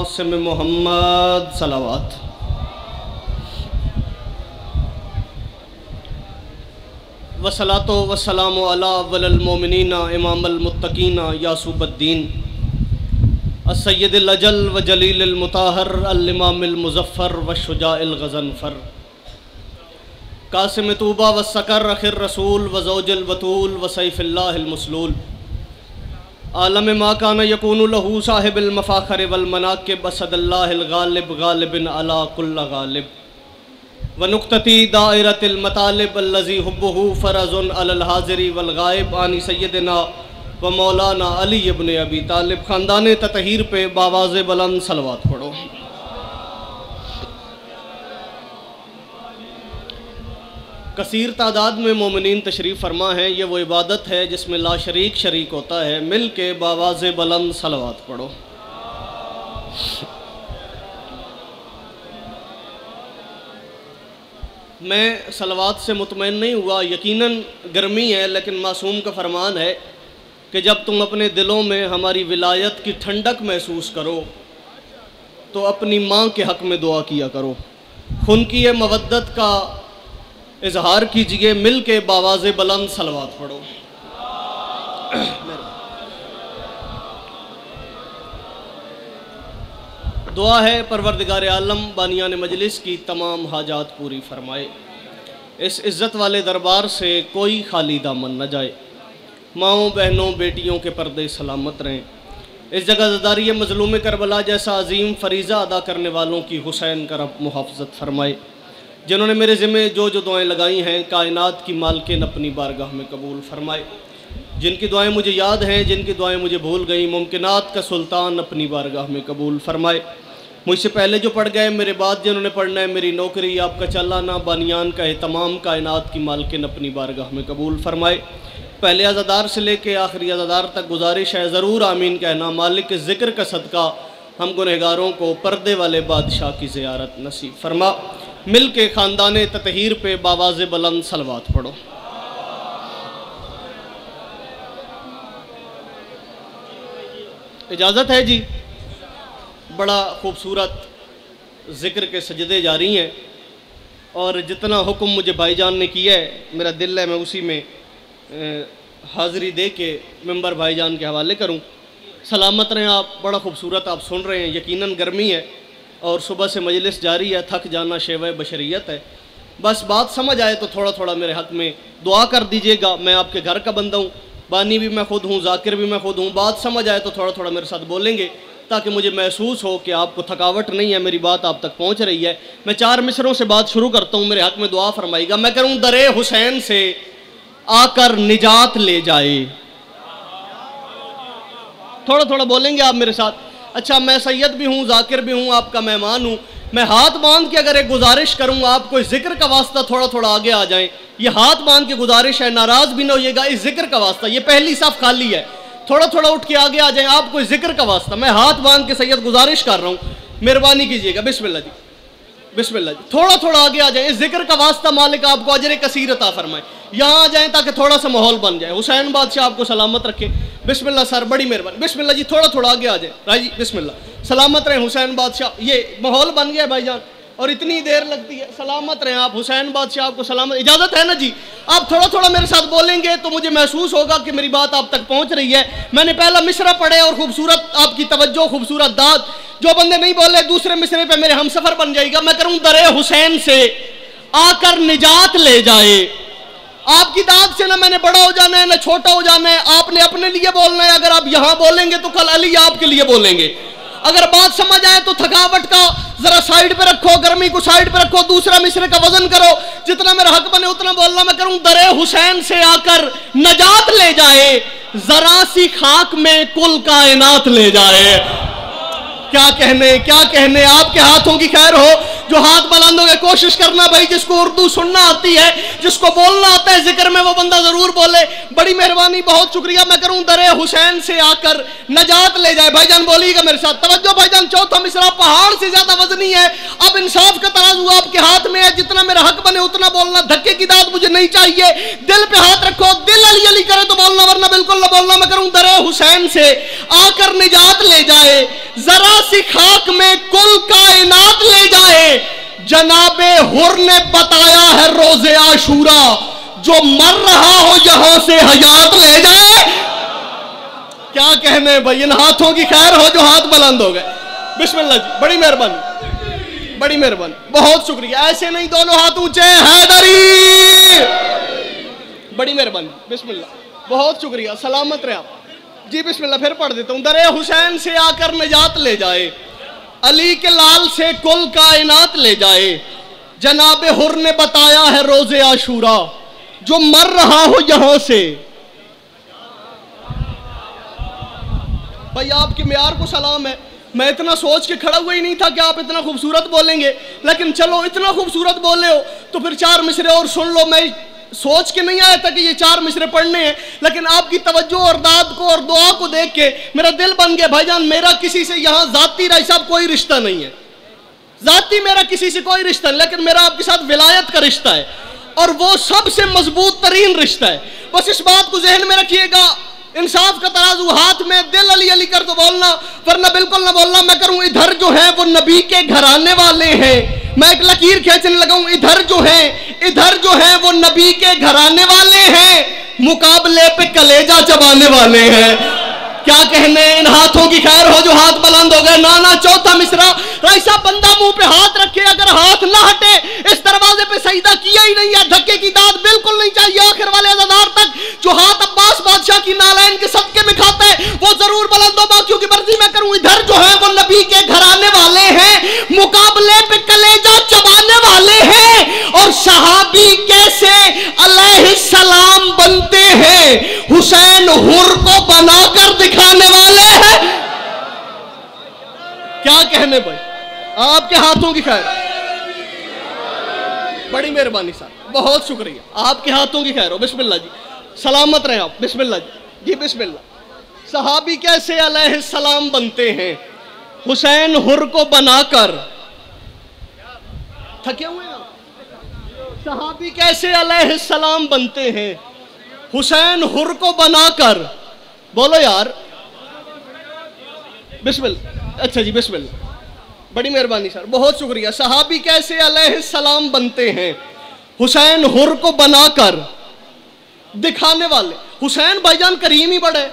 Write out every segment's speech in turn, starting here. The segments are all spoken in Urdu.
قاسم محمد صلوات۔ والصلاۃ والسلام علی اول المومنین امام المتقین یعصوب الدین السید الاجل وجلیل المطہر الامام المظفر والشجاع الغضنفر قاسم طوبہ والسکر اخی الرسول وزوج البتول وسیف اللہ المسلول عالم ما کان یکون لہ صاحب المفاخر والمناقب اسد اللہ الغالب غالب علی کل غالب ونقطتی دائرۃ المطالب الذی حبہ فرض علی الحاضر والغائب آنی سیدنا و مولانا علی ابن ابی طالب۔ خاندان تطہیر پہ باواز بلند صلوات پڑھو۔ کثیر تعداد میں مومنین تشریف فرما ہیں، یہ وہ عبادت ہے جس میں لا شریک شریک ہوتا ہے، مل کے باواز بلند صلوات پڑھو۔ میں صلوات سے مطمئن نہیں ہوا، یقیناً گرمی ہے، لیکن معصوم کا فرمان ہے کہ جب تم اپنے دلوں میں ہماری ولایت کی ٹھنڈک محسوس کرو تو اپنی ماں کے حق میں دعا کیا کرو، خنکی مودت کا اظہار کیجئے، مل کے باواز بلند صلوات پڑھو۔ دعا ہے پروردگار عالم بانیان مجلس کی تمام حاجات پوری فرمائے، اس عزت والے دربار سے کوئی خالی دامن نہ جائے، ماؤں بہنوں بیٹیوں کے پردے سلامت رہیں، اس جگہ زداری مظلوم کربلا جیسا عظیم فریضہ ادا کرنے والوں کی حسین کا رب محافظت فرمائے، جنہوں نے میرے ذمہ جو دعائیں لگائی ہیں کائنات کی مالکن اپنی بارگاہ میں قبول فرمائے، جن کی دعائیں مجھے یاد ہیں، جن کی دعائیں مجھے بھول گئیں، ممکنات کا سلطان اپنی بارگاہ میں قبول فرمائے، مجھ سے پہلے جو پڑھ گئے، میرے بعد جنہوں نے پڑھنا ہے، میری نوکری آپ کا چلانا، بانیان کا اہتمام کائنات کی مالکن اپنی بارگاہ میں قبول فرمائے۔ پہلے عزادار سے لے کے آخری عزادار تک گزارش ہے ضرور آمین کہنا، مالک کے ذکر کا صدقہ ہم گنہگاروں کو پردے والے بادشاہ کی زیارت نصیب فرما۔ مل کے خاندان تطہیر پہ باواز بلند صلوات پڑھو۔ اجازت ہے جی، بڑا خوبصورت ذکر کے سجدے جاری ہیں، اور جتنا حکم مجھے بھائی جان نے کیا ہے میرا دل ہے میں اسی میں حاضری دے کے ممبر بھائی جان کے حوالے کروں۔ سلامت رہیں آپ، بڑا خوبصورت آپ سن رہے ہیں، یقیناً گرمی ہے اور صبح سے مجلس جاری ہے، تھک جانا شیوہ بشریت ہے، بس بات سمجھ آئے تو تھوڑا تھوڑا میرے حق میں دعا کر دیجئے گا، میں آپ کے گھر کا بندہ ہوں، بانی بھی میں خود ہوں، ذاکر بھی میں خود ہوں، بات سمجھ آئے تو تھوڑا تھوڑا میرے ساتھ بولیں گے تاکہ مجھے محسوس ہو کہ آپ کو تھکاوٹ نہیں ہے، میری بات آپ تک پہنچ رہی ہے۔ میں 4 مصروں سے بات شروع کرتا ہوں، میرے حق میں دعا فرمائے گا۔ میں کروں در حسین سے آ کر نجات لے جائے، تھوڑا تھوڑا بولیں گے آپ میرے ساتھ۔ اچھا، میں سید بھی ہوں، ذاکر بھی ہوں، آپ کا مہمان ہوں، میں ہاتھ باندھ کے اگر ایک گزارش کروں، آپ کوئی ذکر کا واسطہ تھوڑا تھوڑا آگے آ جائیں، یہ ہاتھ باندھ کے گزارش ہے، ناراض بھی نہ ہوئیے گا، اس ذکر کا واسطہ، یہ پہلی صف خالی ہے، تھوڑا تھوڑا اٹھ کے آگے آ جائیں، آپ کوئی ذکر کا واسطہ، میں ہاتھ باندھ کے سید گزارش کر رہا ہوں، مہربانی کیجئے گا، بسم اللہ جی، بسم اللہ جی، تھوڑا تھوڑا آگے آ جائیں، اس ذکر کا واسطہ مالک آپ کو اجر کثیر عطا فرمائے، یہاں آ جائیں تاکہ تھوڑا سا ماحول بن جائے، حسین بادشاہ آپ کو سلامت رکھے، بسم اللہ سر، بڑی مہربانی، بسم اللہ جی، تھوڑا تھوڑا آگے آ جائیں، رائی جی، بسم اللہ، سلامت رہیں حسین بادشاہ، یہ ماحول بن گیا بھائی جان، اور اتنی دیر لگتی ہے، سلامت رہیں آپ، حسین بادشاہ آپ کو سلامت، اجازت ہے نا جی، آپ تھوڑا تھوڑا میرے ساتھ بولیں گے تو مجھے محسوس ہوگا کہ میری بات آپ تک پہنچ رہی ہے۔ میں نے پہلا مصرع پڑھے اور خوبصورت آپ کی توجہ، خوبصورت داد، جو بندے نہیں بولے دوسرے مصرے پہ میرے ہم سفر بن جائے گا۔ میں کروں در حسین سے آ کر نجات لے جائے، آپ کی داد سے نہ میں نے بڑا ہو جانا ہے نہ چھوٹا ہو جانا ہے، آپ نے اپنے لیے بولنا ہے، اگر آپ یہاں بولیں گے تو کل علی آپ کے لیے بولیں گے، اگر بات سمجھ آئے تو تھکاوٹ کا ذرا سائیڈ پہ رکھو، گرمی کو سائیڈ پہ رکھو، دوسرا مصرے کا وزن کرو، جتنا میرا حق بنے اتنا بولنا۔ میں کروں در حسین سے آ کر نجات لے جائے، ذرا سی خاک میں کل کائنات لے جائے۔ کیا کہنے، آپ کے ہاتھوں کی خیر ہو، جو ہاتھ بلند ہو گئے کوشش کرنا بھائی، جس کو اردو سننا آتی ہے، جس کو بولنا آتا ہے ذکر میں، وہ بندہ ضرور بولے، بڑی مہربانی، بہت شکریہ۔ میں کروں در حسین سے آ کر نجات لے جائے، بھائی جان بولیے گا میرے ساتھ، توجہ بھائی جان، چوتھا مصرع پہاڑ سے زیادہ وزنی ہے، اب انصاف کا ترازو آپ کے ہاتھ میں ہے، جتنا میرا حق بنے اتنا بولنا، دھکے کی داد مجھے نہیں چاہیے، دل پہ ہاتھ رکھو، دل علی علی کرے تو بولنا ورنہ بالکل نہ بولنا۔ میں کروں ہوں درے حسین سے آ کر نجات لے جائے، ذرا سی خاک میں کل کائنات لے جائے، جناب حر نے بتایا ہے روز عاشورہ، جو مر رہا ہو یہاں سے حیات لے جائے۔ کیا کہنے بھائی، ان ہاتھوں کی خیر ہو جو ہاتھ بلند ہو گئے۔ بسم اللہ جی، بڑی مہربانی، بڑی مہربانی، بہت شکریہ۔ ایسے نہیں، دونوں ہاتھ اونچے، حیدری، بڑی مہربانی، بسم اللہ، بہت شکریہ، سلامت رہے آپ جی۔ بسم اللہ، پھر پڑھ دیتا ہوں۔ درے حسین سے آ کر نجات لے جائے، علی کے لال سے کل کائنات لے جائے، جناب حر نے بتایا ہے روز عاشورہ، جو مر رہا ہو یہاں سے۔ بھائی آپ کے معیار کو سلام ہے، میں اتنا سوچ کے کھڑا ہوا ہی نہیں تھا کہ آپ اتنا خوبصورت بولیں گے، لیکن چلو اتنا خوبصورت بولے ہو تو پھر 4 مصرے اور سن لو۔ میں سوچ کے نہیں آیا تھا کہ یہ 4 مصرے پڑھنے ہیں، لیکن آپ کی توجہ اور داد کو اور دعا کو دیکھ کے میرا دل بن گیا۔ بھائی جان، میرا کسی سے یہاں ذاتی رائی صاحب کوئی رشتہ نہیں ہے، ذاتی میرا کسی سے کوئی رشتہ نہیں، لیکن میرا آپ کے ساتھ ولایت کا رشتہ ہے، اور وہ سب سے مضبوط ترین رشتہ ہے۔ بس اس بات کو ذہن میں رکھیے گا، انصاف کا ترازو ہاتھ میں، دل علی علی کر تو بولنا، ورنہ بالکل نہ بولنا۔ میں کروں ادھر جو ہیں وہ نبی کے گھرانے والے ہیں، میں ایک لکیر کھینچنے لگاؤں، ادھر جو ہیں وہ نبی کے گھرانے والے ہیں، مقابلے پہ کلیجہ چبانے والے ہیں۔ کیا کہنے، ان ہاتھوں کی خیر ہو جو ہاتھ بلند ہو گئے۔ نانا چوتھا مصرع، رائی صاحب بندہ منہ پہ ہاتھ رکھے، اگر ہاتھ نہ ہٹے، اس دروازے پہ سجدہ کیا ہی نہیں ہے، دھکے کی داد بالکل نہیں چاہیے آخر والے عزادار تک۔ جو ہاتھ عباس بادشاہ کی نالین کے صدقے میں کھاتا ہے وہ ضرور بلند ہو، باقیوں کی مرضی میں کروں۔ ادھر جو ہیں وہ نبی کے گھرانے والے ہیں، مقابلے پہ کلیجہ چبانے والے ہیں، اور صحابی کیسے علیہ السلام بنتے ہیں، حسین حر کو بنا کر دکھانے والے ہیں۔ کیا کہنے بھائی، آپ کے ہاتھوں کی خیر، بڑی مہربانی صاحب، بہت شکریہ، آپ کے ہاتھوں کی خیر ہو۔ بسم اللہ جی، سلامت رہے آپ، بسم اللہ جی، بسم اللہ۔ صحابی کیسے علیہ السلام بنتے ہیں، حسین حر کو بنا کر، تھکے ہوئے ہیں آپ؟ صحابی کیسے علیہ السلام بنتے ہیں، حسین حر کو بنا کر، بولو یار، بسم اللہ، اچھا جی، بسم اللہ، بڑی مہربانی سر، بہت شکریہ۔ صحابی کیسے علیہ السلام بنتے ہیں، حسین حر کو بنا کر دکھانے والے۔ حسین بھائی جان کریم ہی بڑا ہے،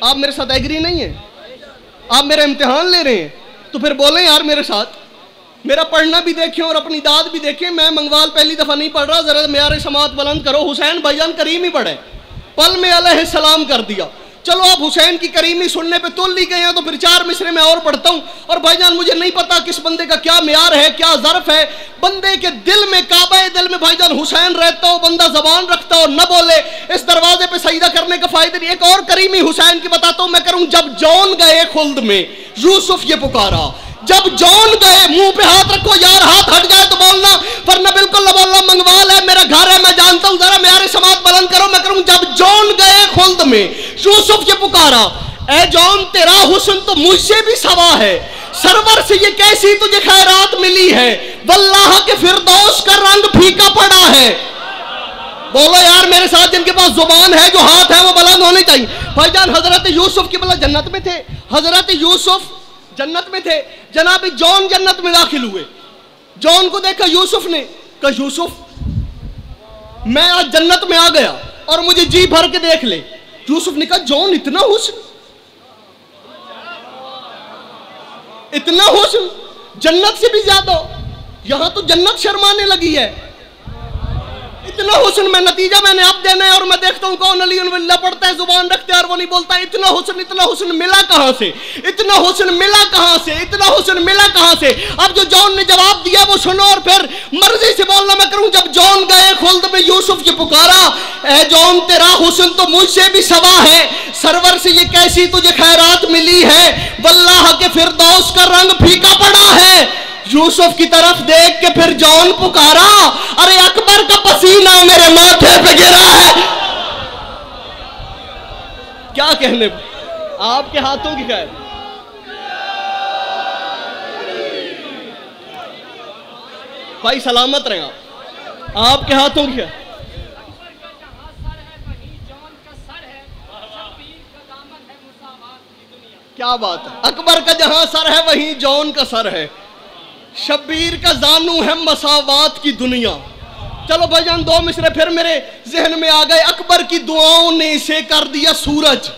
آپ میرے ساتھ ایگری نہیں ہیں؟ آپ میرا امتحان لے رہے ہیں تو پھر بولیں یار میرے ساتھ، میرا پڑھنا بھی دیکھیں اور اپنی داد بھی دیکھیں۔ میں منگوال پہلی دفعہ نہیں پڑھ رہا، ذرا معیار سماعت بلند کرو۔ حسین بھائی جان کریم ہی بڑا ہے، پل میں علیہ السلام کر دیا۔ چلو آپ حسین کی کریمی سننے پہ تول لی گئے ہیں تو پھر 4 مصرے میں اور پڑھتا ہوں۔ اور بھائی جان مجھے نہیں پتا کس بندے کا کیا معیار ہے، کیا ظرف ہے، بندے کے دل میں، کعبہ دل میں بھائی جان حسین رہتا ہو، بندہ زبان رکھتا ہو، نہ بولے، اس دروازے پہ سجدہ کرنے کا فائدہ نہیں۔ ایک اور کریمی حسین کی بتاتا ہوں میں کروں۔ جب جون گئے خلد میں، یوسف یہ پکارا، جب جون گئے، منہ پہ ہاتھ رکھو یار، ہاتھ ہٹ جائے تو بولنا، ورنہ بالکل نہ بولنا۔ منگوال ہے، میرا گھر ہے، میں جانتا ہوں، ذرا معیار سماعت بلند کرو۔ میں کروں جب جون گئے خلد میں، یوسف یہ پکارا، اے جون تیرا حسن تو مجھ سے بھی سوا ہے، سرور سے یہ کیسی تجھے خیرات ملی ہے، واللہ کے فردوس کا رنگ پھیکا پڑا ہے۔ بولو یار میرے ساتھ، جن کے پاس زبان ہے، جو ہاتھ ہے وہ بلند ہونے چاہیے۔ بھائی جان حضرت یوسف کی بلا جنت میں تھے، حضرت یوسف جنت میں تھے، جناب جون جنت میں داخل ہوئے۔ جون کو دیکھا یوسف نے، کہا یوسف میں آج جنت میں آ گیا اور مجھے جی بھر کے دیکھ لے۔ یوسف نے کہا جون اتنا حسن، اتنا حسن، جنت سے بھی زیادہ، یہاں تو جنت شرمانے لگی ہے، اتنا حسن۔ میں نتیجہ میں نے اب دینا ہے، اور میں دیکھتا ہوں کون علی اللہ پڑھتا ہے، زبان رکھتے ہے اور وہ نہیں بولتا۔ اتنا حسن ملا کہاں سے، اتنا حسن ملا کہاں سے، اتنا حسن ملا کہاں سے؟ اب جو جون نے جواب دیا وہ سنو اور پھر مرضی سے بولنا۔ میں کروں جب جون گئے خلد میں، یوسف یہ پکارا، اے جون تیرا حسن تو مجھ سے بھی سوا ہے، سرور سے یہ کیسی تجھے خیرات ملی ہے، واللہ کے فردوس کا رنگ پھیکا پڑا ہے۔ یوسف کی طرف دیکھ کے پھر جون پکارا، ارے اکبر کا پسینہ میرے ماتھے پہ گرا ہے۔ کیا کہنے، آپ کے ہاتھوں کی خیر، بھائی سلامت رہیں آپ کے ہاتھوں کی خیر۔ کیا بات ہے، اکبر کا جہاں سر ہے وہیں جون کا سر ہے، شبیر کا زانو ہے مساوات کی دنیا۔ چلو بھائی جان دو مصرے پھر میرے ذہن میں آ گئے۔ اکبر کی دعاؤں نے اسے کر دیا سورج،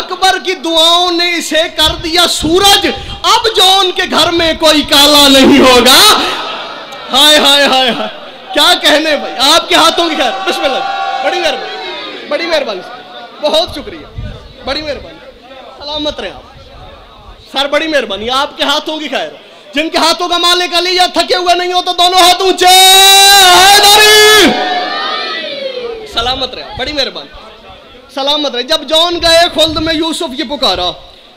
اکبر کی دعاؤں نے اسے کر دیا سورج، اب جون کے گھر میں کوئی کالا نہیں ہوگا۔ ہائے ہائے ہائے ہائے، کیا کہنے بھائی، آپ کے ہاتھوں کی خیر۔ بسم اللہ، بڑی مہربانی، بڑی مہربانی، بہت شکریہ، بڑی مہربانی، سلامت رہیں آپ سر، بڑی مہربانی، آپ کے ہاتھوں کی خیر۔ جن کے ہاتھوں کا مالک علی یا تھکے ہوئے نہیں ہو تو دونوں ہاتھ اونچے، حیدری، سلامت رہے، بڑی مہربانی، سلامت رہے۔ جب جون گئے خلد میں یوسف یہ پکارا،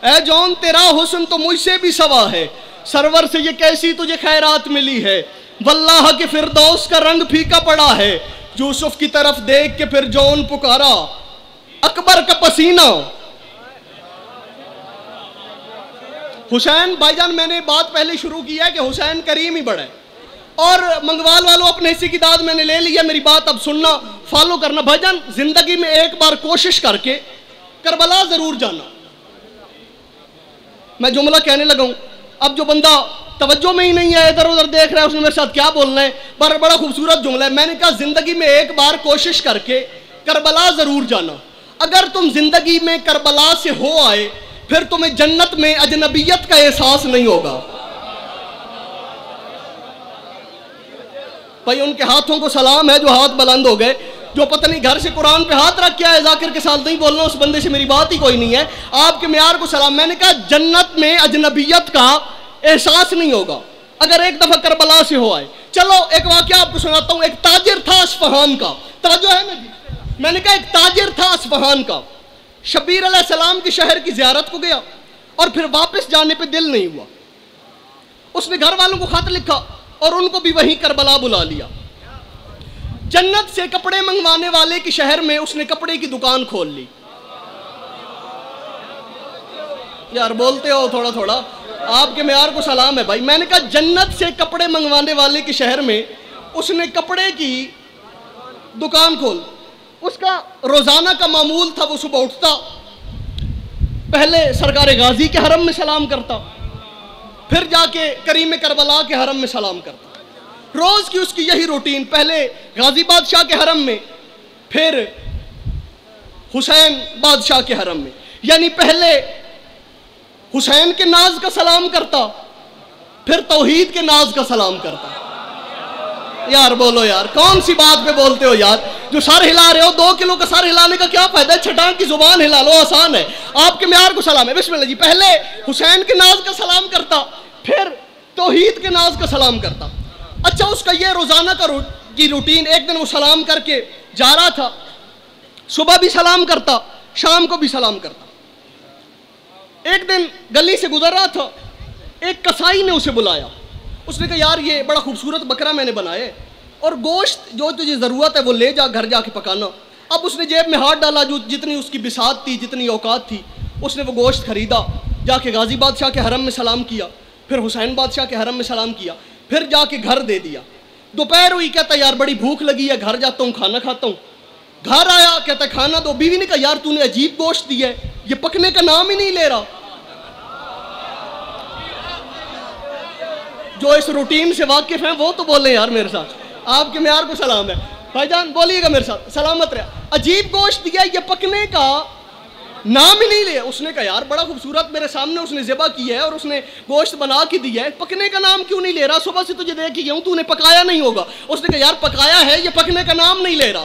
اے جون تیرا حسن تو مجھ سے بھی سوا ہے، سرور سے یہ کیسی تجھے خیرات ملی ہے، واللہ کہ فردوس کا رنگ پھیکا پڑا ہے۔ یوسف کی طرف دیکھ کے پھر جون پکارا، اکبر کا پسینہ۔ حسین بھائی جان میں نے بات پہلے شروع کی ہے کہ حسین کریم ہی بڑا ہے، اور منگوال والوں اپنے حصے کی داد میں نے لے لی ہے، میری بات اب سننا، فالو کرنا۔ بھائی جان زندگی میں ایک بار کوشش کر کے کربلا ضرور جانا۔ میں جملہ کہنے لگا ہوں، اب جو بندہ توجہ میں ہی نہیں ہے، ادھر ادھر دیکھ رہا ہے، اس نے میرے ساتھ کیا بولنا ہے، بڑا خوبصورت جملہ ہے۔ میں نے کہا زندگی میں ایک بار کوشش کر کے کربلا ضرور جانا۔ اگر تم زندگی میں کربلا سے ہو آئے پھر تمہیں جنت میں اجنبیت کا احساس نہیں ہوگا۔ بھائی ان کے ہاتھوں کو سلام ہے جو ہاتھ بلند ہو گئے، جو پتہ نہیں گھر سے قرآن پہ ہاتھ رکھ کے آئے، ذاکر کے ساتھ نہیں بولنا، اس بندے سے میری بات ہی کوئی نہیں ہے، آپ کے معیار کو سلام۔ میں نے کہا جنت میں اجنبیت کا احساس نہیں ہوگا اگر ایک دفعہ کربلا سے ہو آئے۔ چلو ایک واقعہ آپ کو سناتا ہوں۔ ایک تاجر تھا اصفہان کا، توجہ ہے نا جی، میں نے کہا ایک تاجر تھا اصفہان کا، شبیر علیہ السلام کی شہر کی زیارت کو گیا اور پھر واپس جانے پہ دل نہیں ہوا، اس نے گھر والوں کو خط لکھا اور ان کو بھی وہیں کربلا بلا لیا۔ جنت سے کپڑے منگوانے والے کی شہر میں اس نے کپڑے کی دکان کھول لی۔ یار بولتے ہو تھوڑا تھوڑا، آپ کے معیار کو سلام ہے بھائی۔ میں نے کہا جنت سے کپڑے منگوانے والے کی شہر میں اس نے کپڑے کی دکان کھول۔ اس کا روزانہ کا معمول تھا، وہ صبح اٹھتا، پہلے سرکار غازی کے حرم میں سلام کرتا، پھر جا کے کریم کربلا کے حرم میں سلام کرتا۔ روز کی اس کی یہی روٹین، پہلے غازی بادشاہ کے حرم میں، پھر حسین بادشاہ کے حرم میں، یعنی پہلے حسین کے ناز کا سلام کرتا، پھر توحید کے ناز کا سلام کرتا۔ یار بولو یار، کون سی بات پہ بولتے ہو یار؟ جو سر ہلا رہے ہو، 2 کلو کا سر ہلانے کا کیا فائدہ ہے؟ چھٹان کی زبان ہلا لو، آسان ہے۔ آپ کے معیار کو سلام ہے، بسم اللہ جی۔ پہلے حسین کے ناز کا سلام کرتا، پھر توحید کے ناز کا سلام کرتا۔ اچھا اس کا یہ روزانہ کی روٹین، ایک دن وہ سلام کر کے جا رہا تھا، صبح بھی سلام کرتا، شام کو بھی سلام کرتا۔ ایک دن گلی سے گزر رہا تھا، ایک کسائی نے اسے بلایا، اس نے کہا یار یہ بڑا خوبصورت بکرا میں نے بنایا ہے، اور گوشت جو تجھے ضرورت ہے وہ لے جا گھر جا کے پکانا۔ اب اس نے جیب میں ہاتھ ڈالا، جو جتنی اس کی بساط تھی، جتنی اوقات تھی، اس نے وہ گوشت خریدا، جا کے غازی بادشاہ کے حرم میں سلام کیا، پھر حسین بادشاہ کے حرم میں سلام کیا، پھر جا کے گھر دے دیا۔ دوپہر ہوئی، کہتا یار بڑی بھوک لگی ہے، گھر جاتا ہوں کھانا کھاتا ہوں۔ گھر آیا، کہتا کھانا دو۔ بیوی نے کہا یار تو نے عجیب گوشت دیا ہے، یہ پکنے کا نام ہی نہیں لے رہا۔ جو اس روٹین سے واقف ہیں وہ تو بولیں یار میرے ساتھ، آپ کے معیار کو سلام ہے بھائی جان، بولیے گا میرے ساتھ، سلامت رہے۔ عجیب گوشت دیا، یہ پکنے کا نام ہی نہیں لے۔ اس نے کہا یار بڑا خوبصورت میرے سامنے اس نے ذبح کیا ہے اور اس نے گوشت بنا کے دیا ہے، پکنے کا نام کیوں نہیں لے رہا؟ صبح سے تجھے دیکھ گیا ہوں، تو نے پکایا نہیں ہوگا۔ اس نے کہا یار پکایا ہے، یہ پکنے کا نام نہیں لے رہا۔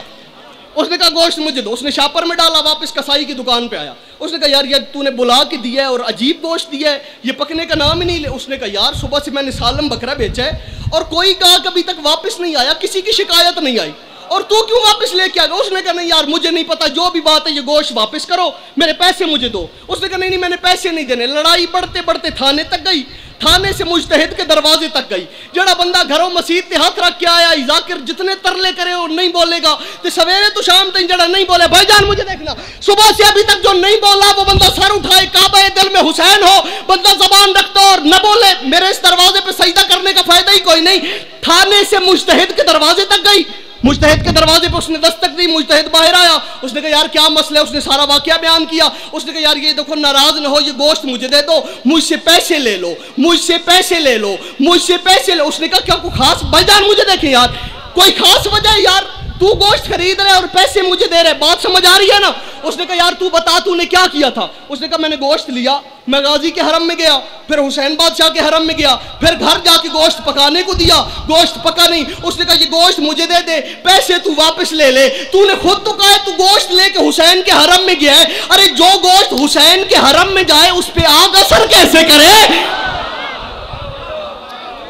اس نے کہا گوشت مجھے دو۔ اس نے شاپر میں ڈالا، واپس کسائی کی دکان پہ آیا، اس نے کہا یار یہ تو نے بلا کے دیا ہے اور عجیب گوشت دیا ہے، یہ پکنے کا نام ہی نہیں لے۔ اس نے کہا یار صبح سے میں نے سالم بکرا بیچا ہے اور کوئی گاہک ابھی تک واپس نہیں آیا، کسی کی شکایت نہیں آئی، اور تو کیوں واپس لے کے آ گیا؟ اس نے کہا نہیں یار مجھے نہیں پتا، جو بھی بات ہے یہ گوشت واپس کرو، میرے پیسے مجھے دو۔ اس نے کہا نہیں میں نے پیسے نہیں دینے۔ لڑائی بڑھتے بڑھتے تھانے تک گئی، تھانے سے مجتہد کے دروازے تک گئی۔ جڑا بندہ گھروں مسجد تے ہاتھ رکھ کے آیا، ذاکر جتنے ترلے کرے اور نہیں بولے گا تے سویرے تو شام تک جڑا نہیں بولے، بھائی جان مجھے دیکھنا، صبح سے ابھی تک جو نہیں بولا وہ بندہ سر اٹھائے، کعبہ دل میں حسین ہو، بندہ زبان رکھتا اور نہ بولے، میرے اس دروازے پہ سجدہ کرنے کا فائدہ ہی کوئی نہیں۔ تھانے سے مجتہد کے دروازے تک گئی، مجتہد کے دروازے پہ اس نے دستک دی، مجتہد باہر آیا، اس نے کہا یار کیا مسئلہ ہے، اس نے سارا واقعہ بیان کیا، اس نے کہا یار یہ دیکھو ناراض نہ ہو، یہ گوشت مجھے دے دو، مجھ سے پیسے لے لو، مجھ سے پیسے لے لو، مجھ سے پیسے لو۔ اس نے کہا کیا کوئی خاص بھائی جان مجھے دیکھیں یار، کوئی خاص وجہ ہے یار، تو گوشت خرید رہے اور پیسے مجھے دے رہے، بات سمجھ آ رہی ہے نا؟ اس نے کہا یار تو بتا تو نے کیا کیا تھا؟ اس نے کہا میں نے گوشت لیا، میں غازی کے حرم میں گیا، پھر حسین بادشاہ کے حرم میں گیا، پھر گھر جا کے گوشت پکانے کو دیا، گوشت پکا نہیں۔ اس نے کہا یہ گوشت مجھے دے دے، پیسے تو واپس لے لے، تو نے خود تو کہا ہے تو گوشت لے کے حسین کے حرم میں گیا ہے، ارے جو گوشت حسین کے حرم میں جائے اس پہ آگ اثر کیسے کرے؟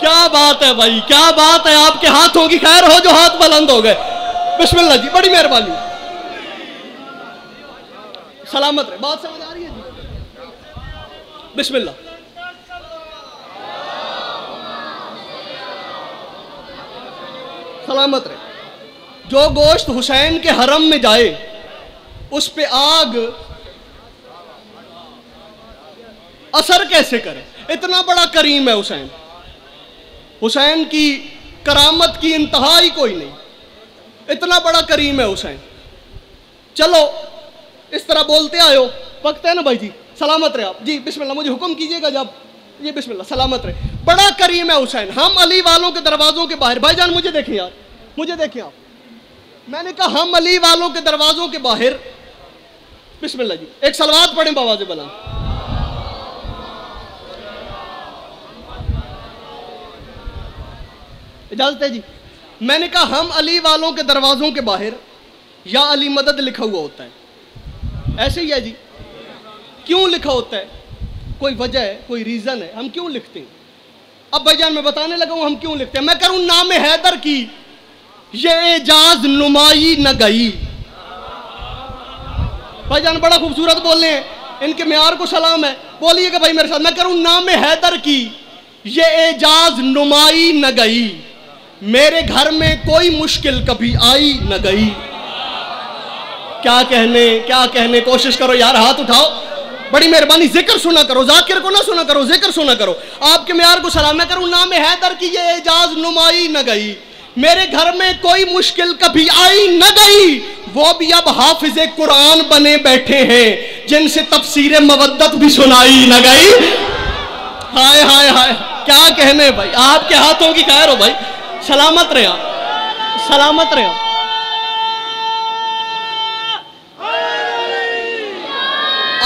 کیا بات ہے بھائی، کیا بات ہے، آپ کے ہاتھوں کی خیر ہو جو ہاتھ بلند ہو گئے۔ بسم اللہ جی، بڑی مہربانی، سلامت رہے، بات سمجھ آ رہی ہے جی؟ بسم اللہ۔ سلامت رہے۔ جو گوشت حسین کے حرم میں جائے اس پہ آگ اثر کیسے کرے؟ اتنا بڑا کریم ہے حسین، حسین کی کرامت کی انتہا ہی کوئی نہیں، اتنا بڑا کریم ہے حسین۔ چلو اس طرح بولتے آئے ہو، وقت ہے نا بھائی جی؟ سلامت رہے آپ جی، بسم اللہ، مجھے حکم کیجئے گا جب جی، بسم اللہ، سلامت رہے۔ بڑا کریم ہے حسین۔ ہم علی والوں کے دروازوں کے باہر، بھائی جان مجھے دیکھیں یار، مجھے دیکھیں آپ، میں نے کہا ہم علی والوں کے دروازوں کے باہر، بسم اللہ جی، ایک صلوات پڑھیں بآواز بلند۔ اجازت ہے جی؟ میں نے کہا ہم علی والوں کے دروازوں کے باہر یا علی مدد لکھا ہوا ہوتا ہے، ایسے ہی ہے جی؟ کیوں لکھا ہوتا ہے؟ کوئی وجہ ہے، کوئی ریزن ہے، ہم کیوں لکھتے ہیں؟ اب بھائی جان میں بتانے لگا ہوں ہم کیوں لکھتے ہیں۔ میں کروں نام حیدر کی یہ اعجاز نمائی نہ گئی۔ بھائی جان بڑا خوبصورت بول رہے ہیں، ان کے معیار کو سلام ہے، بولیے گا بھائی میرے ساتھ۔ میں کروں نام حیدر کی یہ اعجاز نمائی نہ گئی، میرے گھر میں کوئی مشکل کبھی آئی نہ گئی۔ کیا کہنے، کوشش کرو یار، ہاتھ اٹھاؤ، بڑی مہربانی، ذکر سنا کرو، ذاکر کو نہ سنا کرو، ذکر سنا کرو، آپ کے معیار کو سلام۔ میں کروں نام حیدر کی یہ اعجاز نمائی نہ گئی، میرے گھر میں کوئی مشکل کبھی آئی نہ گئی، وہ بھی اب حافظ قرآن بنے بیٹھے ہیں جن سے تفسیر مودت بھی سنائی نہ گئی۔ ہائے ہائے ہائے، کیا کہنے بھائی، آپ کے ہاتھوں کی خیر ہو بھائی، سلامت رہے آپ، سلامت رہے آپ۔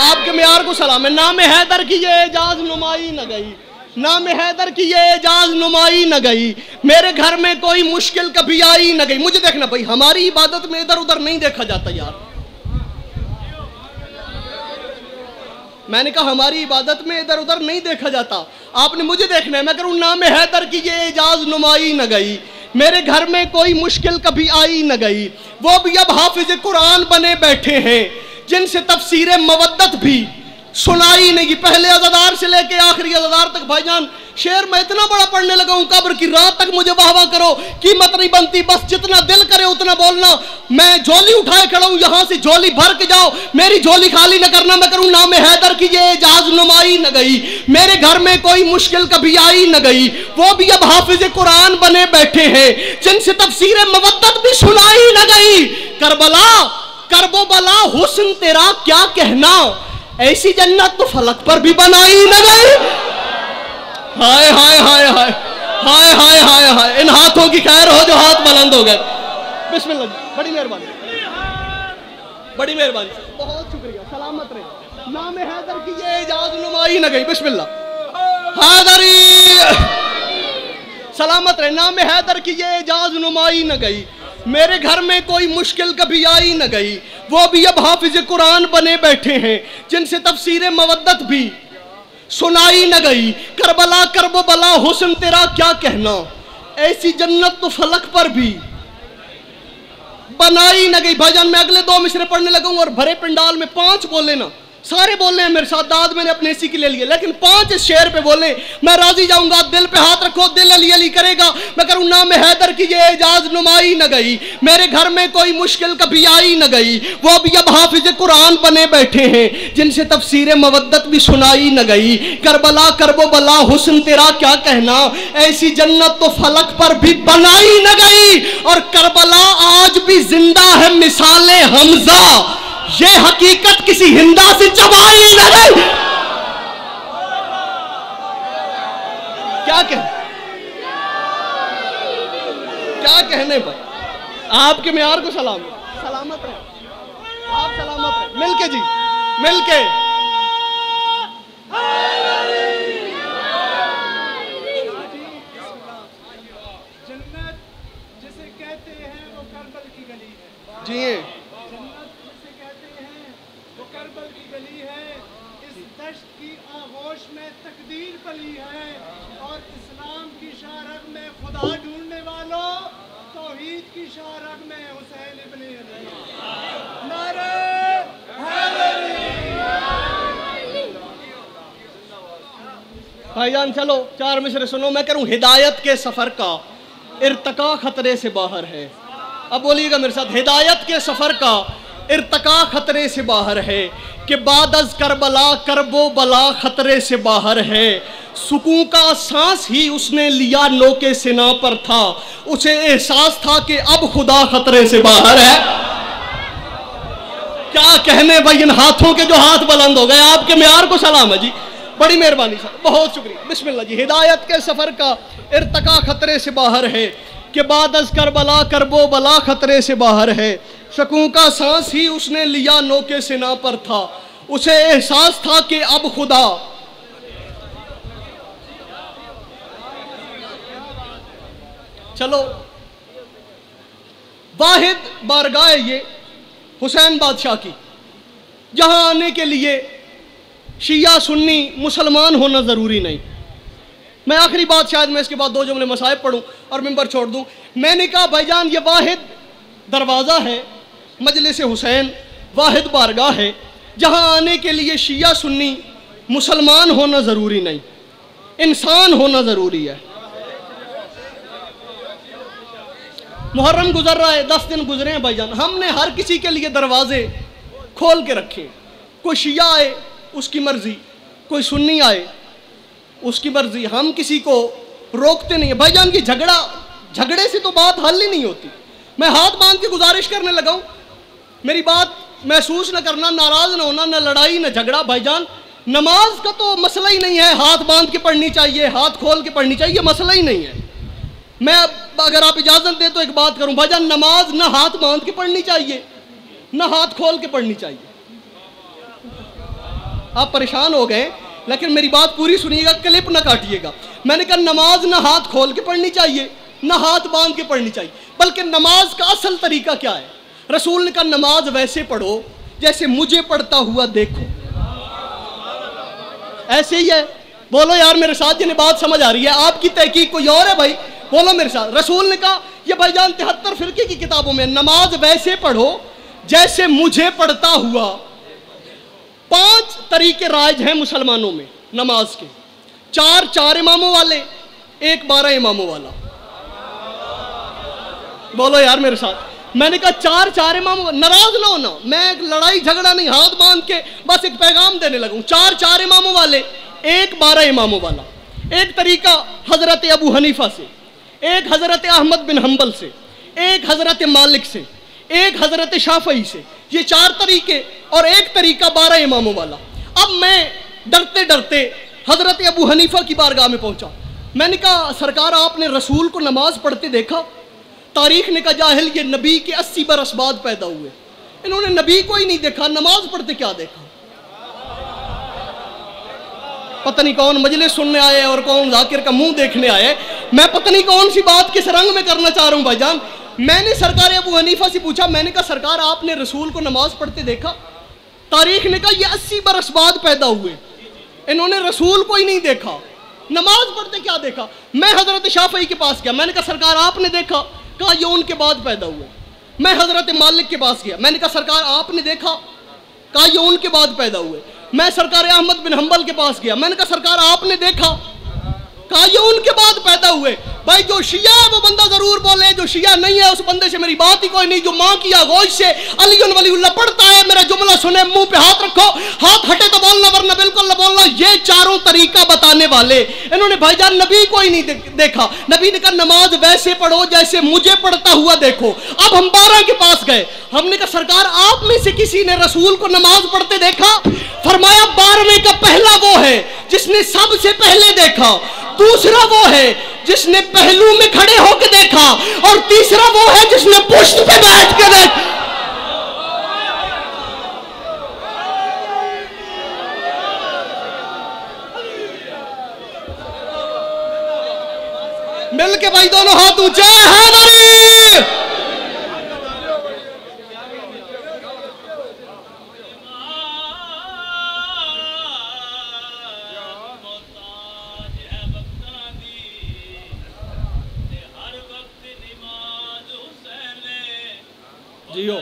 آپ کے معیار کو سلام ہے۔ نام حیدر کی یہ اعجاز نمائی نہ گئی، نام حیدر کی یہ اعجاز نمائی نہ گئی، میرے گھر میں کوئی مشکل کبھی آئی نہ گئی۔ مجھے دیکھنا بھائی، ہماری عبادت میں ادھر ادھر نہیں دیکھا جاتا یار، میں نے کہا ہماری عبادت میں ادھر ادھر نہیں دیکھا جاتا، آپ نے مجھے دیکھنا ہے۔ میں کروں نام حیدر کی یہ اعجاز نمائی نہ گئی، میرے گھر میں کوئی مشکل کبھی آئی نہ گئی، وہ بھی اب حافظ قرآن بنے بیٹھے ہیں جن سے تفسیر مودت بھی سنائی نہیں۔ پہلے عزادار سے لے کے آخری عزادار تک بھائی جان شعر میں اتنا بڑا پڑھنے لگا ہوں، قبر کی رات تک مجھے واہ واہ کرو، قیمت نہیں بنتی، بس جتنا دل کرے اتنا بولنا۔ میں جھولی اٹھائے کھڑا ہوں، یہاں سے جھولی بھر کے جاؤ، میری جھولی خالی نہ کرنا۔ میں کروں نام حیدر کی یہ اعجاز نمائی نہ گئی، میرے گھر میں کوئی مشکل کبھی آئی نہ گئی، وہ بھی اب حافظ قرآن بنے بیٹھے ہیں جن سے تفسیر مودت بھی سنائی نہ گئی۔ کربلا کرب و بلا حسن تیرا کیا کہنا، ایسی جنت تو فلک پر بھی بنائی نہ گئی۔ ہائے ہائے ہائے ہائے ہائے ہائے ہائے ہائے، ان ہاتھوں کی خیر ہو جو ہاتھ بلند ہو گئے۔ بسم اللہ جی، بڑی مہربانی، بڑی مہربانی، بہت شکریہ، سلامت رہے۔ نام حیدر کی یہ اعجاز نمائی نہ گئی، بسم اللہ، حیدری، سلامت رہے۔ نام حیدر کی یہ اعجاز نمائی نہ گئی، میرے گھر میں کوئی مشکل کبھی آئی نہ گئی، وہ بھی اب حافظ قرآن بنے بیٹھے ہیں جن سے تفسیر مودت بھی سنائی نہ گئی۔ کربلا کرب و بلا حسن تیرا کیا کہنا، ایسی جنت تو فلک پر بھی بنائی نہ گئی۔ بھائی جان میں اگلے 2 مصرے پڑھنے لگا ہوں اور بھرے پنڈال میں 5 بولے نا، سارے بول رہے ہیں میرے ساتھ داد میں نے اپنے اسی کے لے لیے، لیکن 5 اس شعر پہ بولے میں راضی جاؤں گا، دل پہ ہاتھ رکھو، دل علی علی کرے گا، میں کروں نام حیدر کی یہ اعجاز نمائی نہ گئی، میرے گھر میں کوئی مشکل کبھی آئی نہ گئی، وہ بھی اب حافظ قرآن بنے بیٹھے ہیں جن سے تفسیر مودت بھی سنائی نہ گئی، کربلا کرب و بلا حسن تیرا کیا کہنا، ایسی جنت تو فلک پر بھی بنائی نہ گئی، اور کربلا آج بھی زندہ ہے مثال حمزہ، یہ حقیقت کسی ہندا سے چبائی نہ گئی۔ کیا کہنے بھائی، آپ کے معیار کو سلامت رہے، آپ سلامت رہے، مل کے جی، مل کے جنت جسے کہتے ہیں وہ کربل کی گلی ہے، جی جنت جسے کہتے ہیں وہ کربل کی گلی ہے، اس دشت کی آغوش میں تقدیر پلی ہے، اور اسلام کی شاہرگ میں خدا ڈھونڈنے والوں، توحید کی شاہرگ میں حسین ابن علی، نعرہ حیدری۔ بھائی جان چلو 4 مصرے سنو، میں کروں ہدایت کے سفر کا ارتقا خطرے سے باہر ہے، اب بولیے گا میرے ساتھ، ہدایت کے سفر کا ارتقا خطرے سے باہر ہے، کہ بعد از کربلا کرب و بلا خطرے سے باہر ہے، سکون کا سانس ہی اس نے لیا نوک سنا پر تھا، اسے احساس تھا کہ اب خدا خطرے سے باہر ہے۔ کیا کہنے بھائی، ان ہاتھوں کے جو ہاتھ بلند ہو گئے، آپ کے معیار کو سلام ہے جی، بڑی مہربانی صاحب، بہت شکریہ، بسم اللہ جی۔ ہدایت کے سفر کا ارتقا خطرے سے باہر ہے، کہ بعد از کربلا کرب و بلا خطرے سے باہر ہے، سکون کا سانس ہی اس نے لیا نوک سنا پر تھا، اسے احساس تھا کہ اب خدا۔ چلو، واحد بارگاہ یہ حسین بادشاہ کی، جہاں آنے کے لیے شیعہ سنی مسلمان ہونا ضروری نہیں۔ میں آخری بات، شاید میں اس کے بعد 2 جملے مصائب پڑھوں اور ممبر چھوڑ دوں۔ میں نے کہا بھائی جان، یہ واحد دروازہ ہے مجلس حسین، واحد بارگاہ ہے جہاں آنے کے لیے شیعہ سنی مسلمان ہونا ضروری نہیں، انسان ہونا ضروری ہے۔ محرم گزر رہا ہے، 10 دن گزرے ہیں بھائی جان، ہم نے ہر کسی کے لیے دروازے کھول کے رکھے، کوئی شیعہ آئے اس کی مرضی، کوئی سنی آئے اس کی مرضی، ہم کسی کو روکتے نہیں ہیں بھائی جان۔ کی جھگڑے سے تو بات حل ہی نہیں ہوتی۔ میں ہاتھ باندھ کے گزارش کرنے لگا ہوں، میری بات محسوس نہ کرنا، ناراض نہ ہونا، نہ لڑائی نہ جھگڑا بھائی جان۔ نماز کا تو مسئلہ ہی نہیں ہے، ہاتھ باندھ کے پڑھنی چاہیے، ہاتھ کھول کے پڑھنی چاہیے، یہ مسئلہ ہی نہیں ہے۔ میں اگر آپ اجازت دیں تو ایک بات کروں بھائی جان، نماز نہ ہاتھ باندھ کے پڑھنی چاہیے نہ ہاتھ کھول کے پڑھنی چاہیے۔ آپ پریشان ہو گئے لیکن میری بات پوری سنیے گا، کلپ نہ کاٹیے گا۔ میں نے کہا نماز نہ ہاتھ کھول کے پڑھنی چاہیے نہ ہاتھ باندھ کے پڑھنی چاہیے، بلکہ نماز کا اصل طریقہ کیا ہے؟ رسول نے کہا نماز ویسے پڑھو جیسے مجھے پڑھتا ہوا دیکھو۔ ایسے ہی ہے، بولو یار میرے ساتھ، جنہیں بات سمجھ آ رہی ہے، آپ کی تحقیق کوئی اور ہے بھائی، بولو میرے ساتھ۔ رسول نے کہا یہ بھائی جان 73 فرقے کی کتابوں میں، نماز ویسے پڑھو جیسے مجھے پڑھتا ہوا۔ 5 طریقے رائج ہیں مسلمانوں میں نماز کے، 4 اماموں والے، 1 12 اماموں والا۔ بولو یار میرے ساتھ، میں نے کہا 4 اماموں، ناراض نہ ہونا، میں لڑائی جھگڑا نہیں، ہاتھ باندھ کے بس ایک پیغام دینے لگوں۔ 4 اماموں والے، 1 12 اماموں والا۔ ایک طریقہ حضرت ابو حنیفہ سے، ایک حضرت احمد بن حنبل سے، ایک حضرت مالک سے، ایک حضرت شافعی سے، یہ 4 طریقے، اور ایک طریقہ 12 اماموں والا۔ اب میں ڈرتے ڈرتے حضرت ابو حنیفہ کی بارگاہ میں پہنچا، میں نے کہا سرکار آپ نے رسول کو نماز پڑھتے دیکھا؟ تاریخ نے کہا جاہل یہ نبی کے 80 برس بعد پیدا ہوئے، انہوں نے نبی کو ہی نہیں دیکھا، نماز پڑھتے کیا دیکھا؟ پتہ نہیں کون مجلس سننے آئے اور کون ذاکر کا منہ دیکھنے آئے، میں پتہ نہیں کون سی بات کس رنگ میں کرنا چاہ رہا ہوں بھائی جان۔ میں نے سرکار ابو حنیفہ سے پوچھا، میں نے کہا سرکار آپ نے رسول کو نماز پڑھتے دیکھا؟ تاریخ نے کہا یہ 80 برس بعد پیدا ہوئے، انہوں نے رسول کو ہی نہیں دیکھا، نماز پڑھتے کیا دیکھا؟ میں حضرت شافعی کے پاس گیا، میں نے کہا سرکار آپ نے دیکھا؟ کہا یہ ان کے بعد پیدا ہوئے۔ میں حضرت مالک کے پاس گیا، میں نے کہا سرکار آپ نے دیکھا؟ کہا یہ ان کے بعد پیدا ہوئے۔ میں سرکار احمد بن حنبل کے پاس گیا, میں نے کہا سرکار آپ نے دیکھا؟ کہا یہ ان کے بعد پیدا ہوئے. بھائی جو شیعہ ہے وہ بندہ ضرور بولے, جو شیعہ نہیں ہے اس بندے سے میری بات ہی کوئی نہیں. جو ماں کی آغوش سے علی ولی اللہ پڑھتا ہے, میرا جملہ سنے, منہ پہ ہاتھ رکھو, ہاتھ ہٹے تو بولنا ورنہ بالکل نہ بولنا. یہ چاروں طریقہ بتانے والے انہوں نے بھائی جان نبی کو ہی نہیں دیکھا. نبی نے کہا نماز ویسے پڑھو جیسے مجھے پڑھتا ہوا دیکھو. اب ہم 12 کے پاس گئے, ہم نے کہا سرکار آپ میں سے کسی نے رسول کو نماز پڑھتے دیکھا؟ فرمایا 12ویں کا پہلا وہ ہے جس نے سب سے پہلے دیکھا, دوسرا وہ ہے جس نے پہلو میں کھڑے ہو کے دیکھا, اور تیسرا وہ ہے جس نے پشت پہ بیٹھ کے دیکھا. مل کے بھائی دونوں ہاتھ اونچے, حیدری. جیو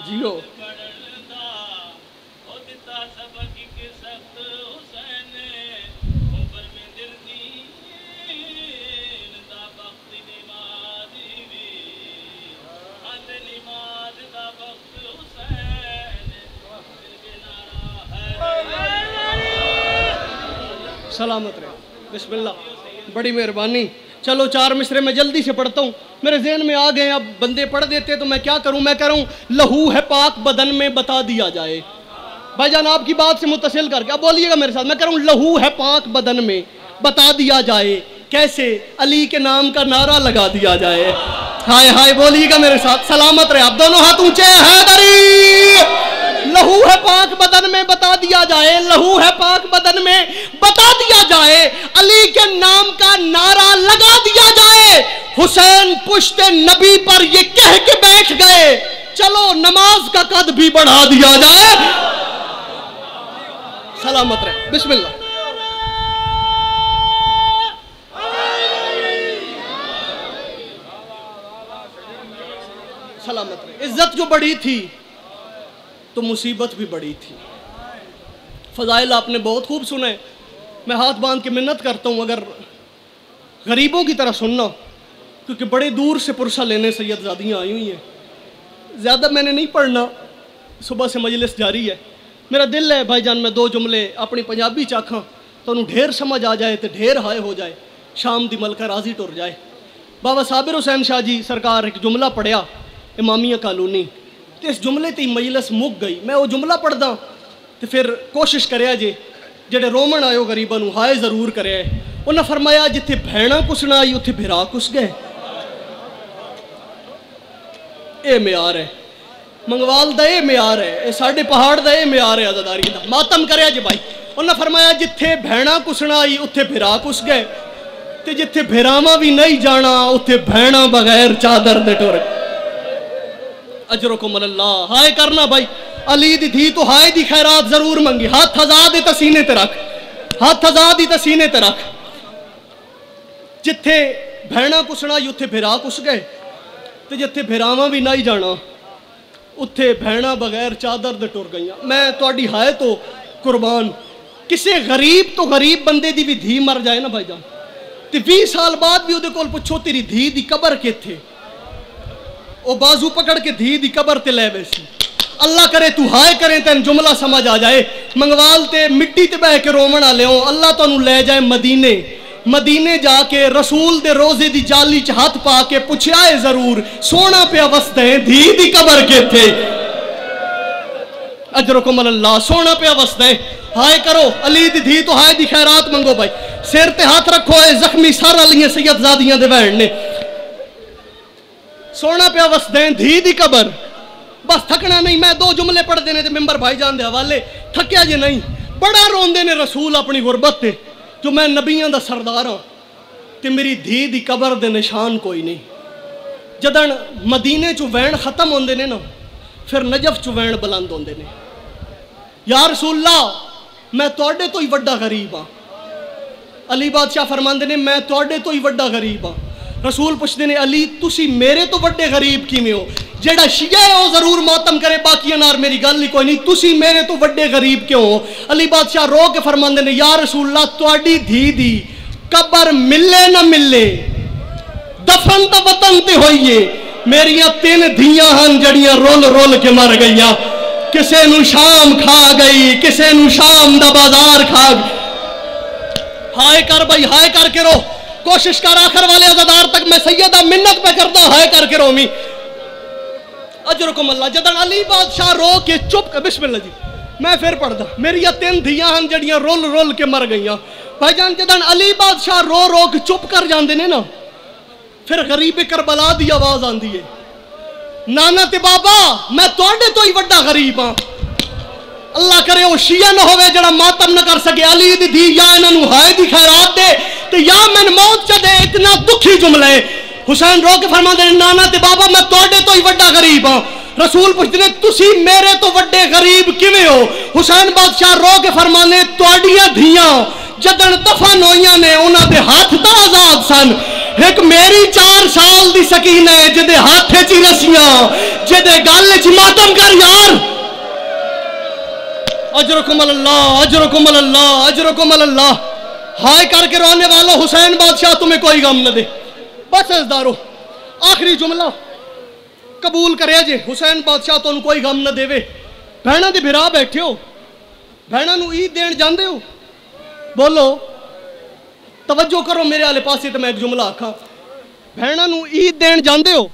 جیو سلامت رہے. بسم اللہ, بڑی مہربانی. چلو 4 مصرے میں جلدی سے پڑھتا ہوں, میرے ذہن میں آ گئے, اب بندے پڑھ دیتے تو میں کیا کروں. میں کہہ رہا ہوں لہو ہے پاک بدن میں بتا دیا جائے. بھائی جان آپ کی بات سے متصل کر کے اب بولیے گا میرے ساتھ. میں کہہ رہا ہوں لہو ہے پاک بدن میں بتا دیا جائے, کیسے؟ علی کے نام کا نعرہ لگا دیا جائے. ہائے ہائے بولیے گا میرے ساتھ. سلامت رہے. آپ دونوں ہاتھ اونچے. حیدری. لہو ہے پاک بدن میں بتا دیا جائے, لہو ہے پاک بدن میں بتا دیا جائے, علی کے نام کا نعرہ لگا دیا جائے. حسین پشت نبی پر یہ کہہ کے بیٹھ گئے, چلو نماز کا قد بھی بڑھا دیا جائے. سلامت رہے. بسم اللہ. سلامت رہے. عزت جو بڑی تھی تو مصیبت بھی بڑی تھی. فضائل آپ نے بہت خوب سنے. میں ہاتھ باندھ کے منت کرتا ہوں اگر غریبوں کی طرح سننا, کیونکہ بڑے دور سے پرسہ لینے سید زادیاں آئی ہوئی ہیں. زیادہ میں نے نہیں پڑھنا, صبح سے مجلس جاری ہے. میرا دل ہے بھائی جان میں 2 جملے اپنی پنجابی چاکھاں تو انہوں ڈھیر سمجھ آ جائے تو ڈھیر ہائے ہو جائے, شام دی ملکہ راضی ٹر جائے. بابا صابر حسین شاہ جی سرکار ایک جملہ پڑھیا امامیہ کالونی, تو اس جملے تی مجلس مک گئی. میں وہ جملہ پڑھ دا تو پھر کوشش کریا جڑے رومن آئے غریباں نو ہائے ضرور کرے. انہاں فرمایا جتھے بھیڑاں کسنا آئی اتھے بھرا کس گئے. اے معیار ہے منگوال دا, اے معیار ہے, اے ساڈے پہاڑ دا اے معیار ہے عزاداری دا. ماتم کریا جی بھائی. انہاں فرمایا جتھے بھیڑاں کسنا آئی اتھے بھرا کس گئے, تے جتھے بھراواں بھی نہیں جانا اتھے بھیڑاں بغیر چادر دے ٹر. اجرکم اللہ. ہائے کرنا بھائی, علی دی تھی تو ہائے دی خیرات ضرور منگی. ہاتھ آزاد تے سینے تے رکھ, ہاتھ آزاد تے سینے تے رکھ. جتھے بھیڑاں کسنا آئی اتھے بھرا کس گئے, تے جتھے بھراواں بھی نہیں جانا اتھے بھیڑاں بغیر چادر دے ٹر گئیاں. میں تہاڈی ہائے تو قربان. کسے غریب تو غریب بندے دی بھی دھی مر جائے نا بھائی جان, تے 20 سال بعد بھی او دے کول پوچھو تیری دھی دی قبر کتھے, او بازو پکڑ کے دھی دی قبر تے لے بیسی. اللہ کرے تو ہائے کریں تین جملہ سمجھ آ جائے. منگوال تے مٹی تے بہ کے رومن آ لیوں, اللہ تو انہوں لے جائے مدینے. مدینے جا کے رسول دے روزے دی جالی چ ہاتھ پا کے پوچھیا ہے ضرور سونا پیا وستے دھی دی قبر کے تھے. اجرکم اللہ. سونا پیا وستے. ہائے کرو علی دی دھی تو ہائے دی خیرات منگو بھائی. سر تے ہاتھ رکھو, اے زخمی سارا لیے سید زادیاں دے بہن نے. سونا پیا وستے دھی دی قبر. بس تھکنا نہیں, میں 2 جملے پڑھ دینے تے ممبر بھائی جان دے حوالے. تھکیا جے نہیں. بڑا روندے نے رسول اپنی غربت تے, جو میں نبیاں دا سردار ہاں تے میری دھی دی قبر دے نشان کوئی نہیں. جدن مدینے چو وین ختم ہوندے نے نا, پھر نجف چو وین بلند ہوندے نے. یا رسول اللہ میں توڑے تو ہی وڈا غریب ہاں, علی بادشاہ فرماندے نے میں تواڈے تو ہی وڈا غریب ہاں. رسول پوچھتے نے علی تسی میرے تو وڈے غریب کیویں ہو؟ جیڑا شیعہ ہے وہ ضرور ماتم کرے باقی نار میری گل ہی کوئی نہیں, تسی میرے تو وڈے غریب کیوں ہو؟ علی بادشاہ رو کے فرماندے نے یا رسول اللہ تواڈی دھی دی قبر ملے نہ ملے دفن تو وطن تے ہوئیے, میریاں 3 دھیاں ہن جڑیاں رول رول کے مر گئیاں, کسے نو شام کھا گئی, کسے نو شام دا بازار کھا گئی. ہائے کر بھائی, ہائے کر کے رو, کوشش کر آخر والے عزادار تک میں سیدہ منت پہ کرتا, ہائے کر کے رو می اجرکم اللہ. جدن علی بادشاہ رو کے چپ, بسم اللہ جی میں پھر پڑھ دا, میری 3 دھیاں ہن جڑیاں رول رول کے مر گئیاں. بھائی جان جدن علی بادشاہ رو رو کے چپ کر جاندے نے نا, پھر غریب کربلا دی آواز آندی ہے, نانا تے بابا میں تواڈے تو ہی وڈا غریب ہاں. اللہ کرے وہ شیعہ نہ ہوئے جڑا ماتم نہ کر سکے علی دی دی, یا انہاں نو ہائے دی خیرات دے تے یا من موت چ دے. اتنا دکھی جملہ ہے. حسین رو کے فرماندے نے نانا تے بابا میں تواڈے تو ہی وڈا غریب ہاں. رسول پوچھتے نے تسی میرے تو وڈے غریب کیویں ہو؟ حسین بادشاہ رو کے فرمانے تواڈیاں دھیاں جدن دفن ہوئیاں نے انہاں دے ہاتھ تا آزاد سن. ایک میری 4 سال دی سکینہ ہے جدے ہاتھ چی رسیاں, جدے گل چ ماتم کر یار. اجرکم اللہ, اجرکم اللہ, اجرکم اللہ. ہائے کر کے رونے والوں, حسین بادشاہ تمہیں کوئی غم نہ دے. بس ازدارو آخری جملہ قبول کرے جے, حسین بادشاہ تو کوئی غم نہ دے. بہناں دے بھرا بیٹھے ہو, بہناں نو عید دین جاندے ہو؟ بولو توجہ کرو میرے والے پاسے تے میں ایک جملہ آکھاں. بہناں نو عید دین جاندے ہو؟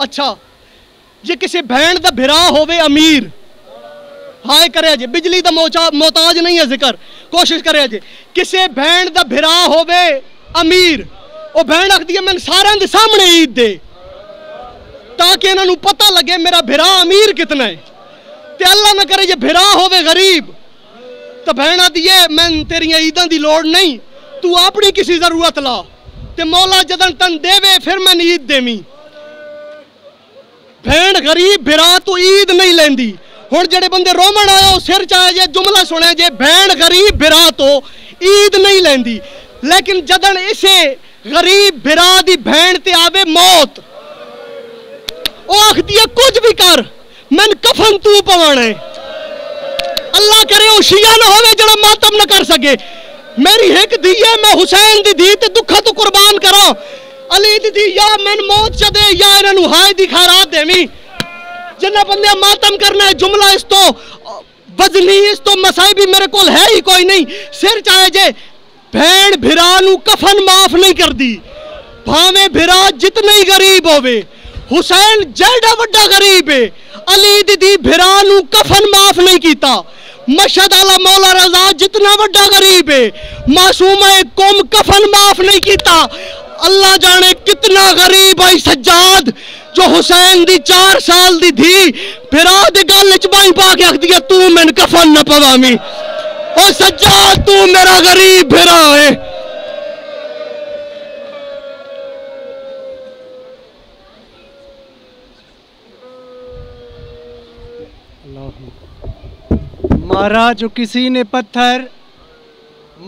اچھا جے کسی بہن دا بھرا ہووے امیر, ہائے کرے جے, بجلی دا محتاج نہیں ہے ذکر, کوشش کرے جے. کسے بہن دا بھرا ہووے امیر, او بہن آکھدی ہے میں سارے دے سامنے عید دے تاکہ انہاں نو پتہ لگے میرا بھرا امیر کتنا ہے. تے اللہ نہ کرے جے بھرا ہووے غریب تو بہن آدھی ہے میں تیریاں عیداں دی لوڑ نہیں, تو اپنی کسی ضرورت لا تے مولا جدن تن دے وے پھر میں عید دے می. بہن غریب بھرا تو عید نہیں لیندی. ہن جڑے بندے رومن آئے ہو سر چاہے جے جملہ سنے جے, بہن غریب بھرا تو عید نہیں لیندی, لیکن جدن اسے غریب بھرا دی بہن تے آوے موت, او آکھدی ہے کچھ بھی کر من کفن تو پوانا ہے. اللہ کرے وہ شیعہ نہ ہوئے جڑا ماتم نہ کر سکے. میری ایک دی ہے میں حسین دی دی تے دکھا تو قربان کرا, علی دی دی یا من موت چا دے یا انہاں نو ہائے دی خیرات دے می. جنہ بندے ماتم کرنا ہے جملہ اس تو وزنی, اس تو مسائل بھی میرے کول ہے ہی کوئی نہیں. سر چاہے جے بھین بھرا نو کفن معاف نہیں کر دی, بھاویں بھرا جتنے ہی غریب ہوئے. حسین جیڑا وڈا غریب ہے, علی دی دی بھرا نو کفن معاف نہیں کیتا. مشہد علی مولا رضا جتنا وڈا غریب ہے, معصومہ قوم کفن معاف نہیں کیتا. اللہ جانے کتنا غریب ہے سجاد جو حسین دی 4 سال دی دھی بھرا دے گل وچ بائیں پا کے آکھدی ہے تو من کفن نہ پوامی. او سجاد تو میرا غریب بھرا ہے. مارا جو کسی نے پتھر,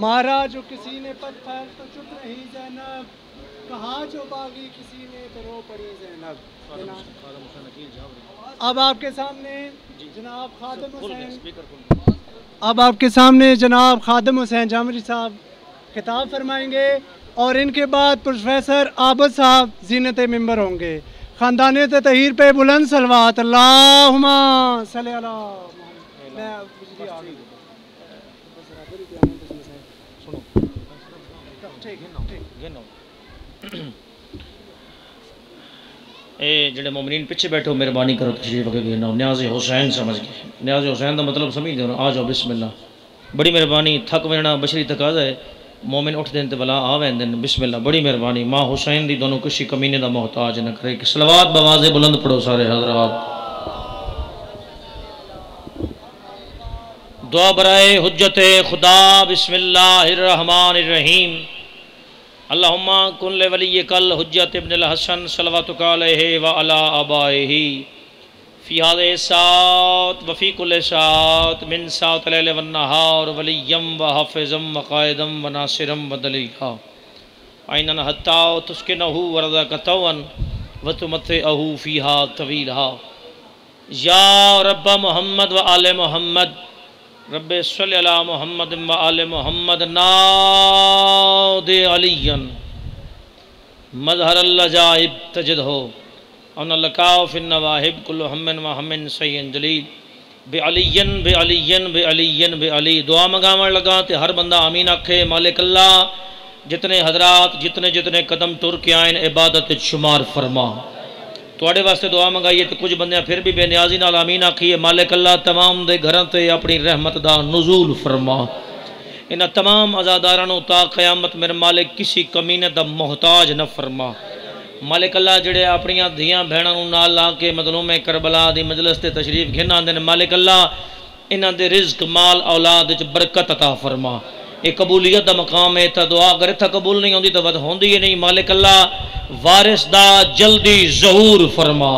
مارا جو کسی نے پتھر تو چپ رہی زینب, کہا جو باغی کسی نے تو رو پڑی زینب. اب آپ کے سامنے جناب خادم حسین, اب آپ کے سامنے جناب خادم حسین جامری صاحب خطاب فرمائیں گے, اور ان کے بعد پروفیسر عابد صاحب زینت ممبر ہوں گے. خاندان تطہیر پہ بلند صلوات. اللہم صلی اللہ. اے جڑے مومنین پیچھے بیٹھے ہو مہربانی کرو تشریف لے کے نیاز حسین سمجھ کے, نیاز حسین دا مطلب سمجھ دے. آ جاؤ بسم اللہ. بڑی مہربانی, تھک وینا بشری تقاضا ہے, مومن اٹھ دین تے بلا آ وین دین. بسم اللہ. بڑی مہربانی. ماں حسین دی دونوں کسی کمینے دا محتاج نہ کرے. کہ صلوات بواز بلند پڑھو سارے حضرات. دعا برائے حجت خدا. بسم اللہ الرحمن الرحیم. اللہم کن لولی کل حجت ابن الحسن صلواتک علیہ وعلا آبائہ فی هذه الساعة وفی کل ساعة من ساعة اللیل والنہار ولیم وحافظا وقائدا وناصرا ودلیلا عینا حتی تسکنہ ورزق طوعا وتمتعہ فیہا طویلا یا رب محمد و آل محمد رب صلی علی محمد و آل محمد ناد علی مظہر اللجائب تجدہ ان لکاو فی النواہب کل ہم و ہم سین جلیل بعلی دعا منگاون لگا تے ہر بندہ آمین آکھے مالک اللہ جتنے حضرات جتنے قدم ٹر کے آئین عبادت شمار فرما توڑے واسطے دعا منگائیے تو کچھ بندیاں پھر بھی بے نیازی نال آمین آکھیے مالک اللہ تمام دے گھران تے اپنی رحمت دا نزول فرما انہاں تمام عزادارانوں تا قیامت میرے مالک کسی کمینے دا محتاج نہ فرما مالک اللہ جڑے اپنیاں دھیاں بہنوں نال لا کے مظلوم کربلا دی مجلس تے تشریف گھن آندے نے مالک اللہ انہاں دے رزق مال اولاد وچ برکت عطا فرما اے قبولیت دا مقام ہے تا دعا اگر تھا قبول نہیں ہوندی تو ود ہوندی نہیں مالک اللہ وارث دا جلدی ظہور فرما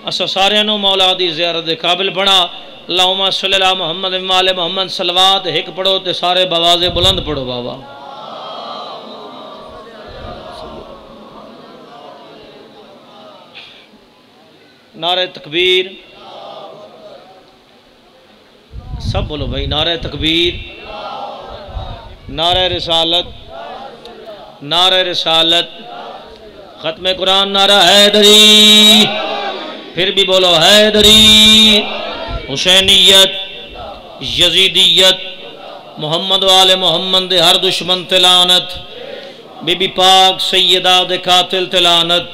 اسا سارے نو مولا دی زیارت دے قابل بنا اللہم صلی اللہ محمد و آل محمد صلوات ایک پڑھو تے سارے بواز بلند پڑھو بابا نعرہ تکبیر سب بولو بھائی نعرہ تکبیر نعرہ رسالت ختم قرآن نعرہ حیدری پھر بھی بولو حیدری حسینیت یزیدیت محمد و آل محمد دے ہر دشمن تلانت بی بی پاک سیدہ دے قاتل تلانت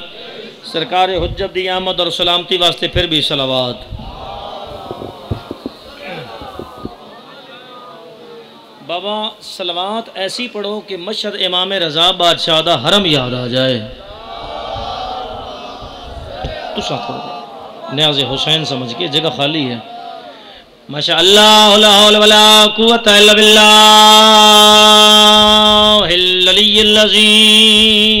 سرکار حجت دی آمد اور سلامتی واسطے پھر بھی صلوات بابا صلوات ایسی پڑھو کہ مشہد امام رضا بادشاہ دا حرم یاد آ جائے تو ساتھ کرو نیاز حسین سمجھ کے جگہ خالی ہے ماشاءاللہ لا حول ولا قوت الا باللہ العلی العظیم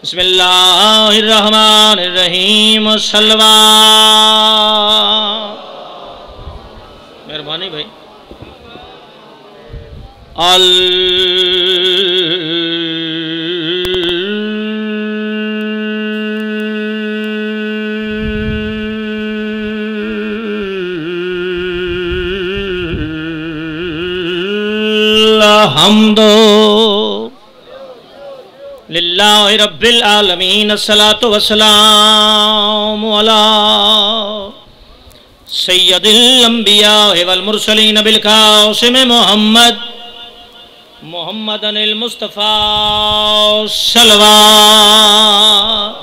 بسم اللہ الرحمن الرحیم صلوات مہربانی بھائی الحمد للہ رب العالمین الصلاة والسلام علی سید الانبیاء والمرسلین بالقاسم محمد المصطفیٰ صلوات